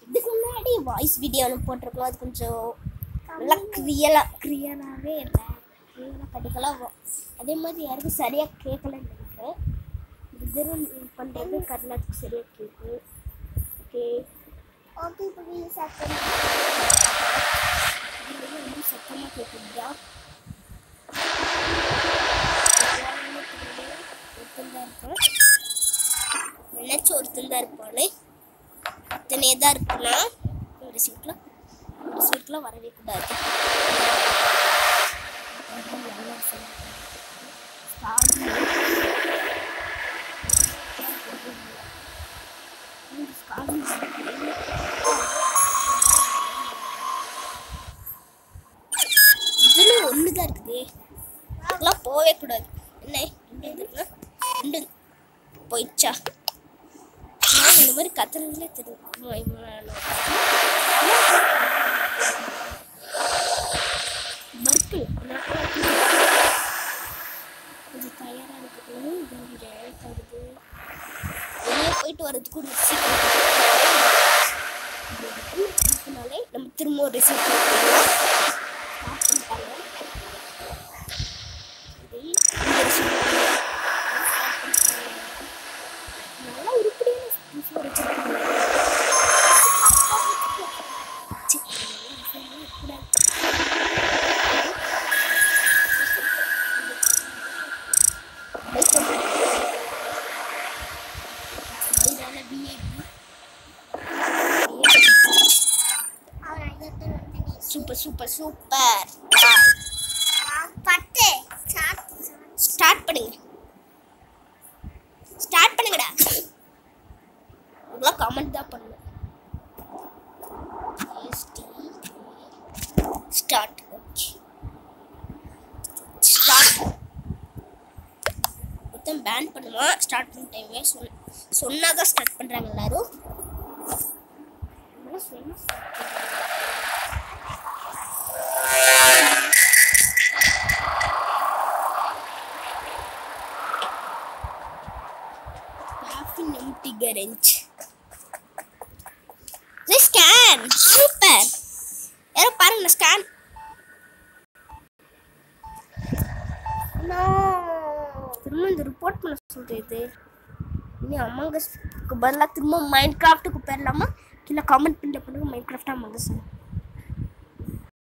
இதுக்கு முன்னாடி voice video போட்டிருக்கோம். அது கொஞ்சம் நல்லா கிளியராகவே இல்லை, கிளியராக கிடைக்கலாம். அதே மாதிரி யாருக்கும் சரியாக கேட்கலன்னு நினைக்கிறேன். இது பண்ணுறது கர்நாடகம் சரியாக கேட்கு. ஓகே ஓகே, இப்போ சத்தமாக கேட்குதா? ஒருத்தந்தான் இருப்பான், நினைச்சு ஒருத்தந்தான் இருப்பானே, இத்தனையே தான் இருக்குன்னா ஒரு சீட்லாம் வரவே கூடாது. இதுல ஒண்ணுதான் இருக்குது, அதெல்லாம் போவே கூடாது. என்ன போயிடுச்சா? இந்த மாதிரி கத்துறதுலே தெரியும். கொஞ்சம் தயாரா இருக்கணும். வெளியே போயிட்டு வர்றதுக்கு ஒரு சீக்கிரம்னாலே நம்ம திரும்ப ஒரு ரிசீவ் நல்லா உருப்படியான சூப்பர் ஸ்டார்ட் பண்ணுங்கடா. இதெல்லாம் கமெண்ட் தான் பண்ணு. ஸ்டார்ட் மொத்தம் பேன் பண்ணுமா? ஸ்டார்ட் பண்ண டைமே சொன்னாதான் ஸ்டார்ட் பண்றாங்க எல்லாரும். empty garage. This scan super. யாரோ பாருங்க ஸ்கேன். நோ திரும்ப இந்த ரிப்போர்ட் பண்ண சொல்றது. இனி அமங்கஸ்க்கு பதிலாக திரும்ப மைன்கிராஃப்ட்டுக்கு போயிடலாமா? கீழே கமெண்ட் பண்ணுங்க மைன்கிராஃப்ட் அமங்கஸ்.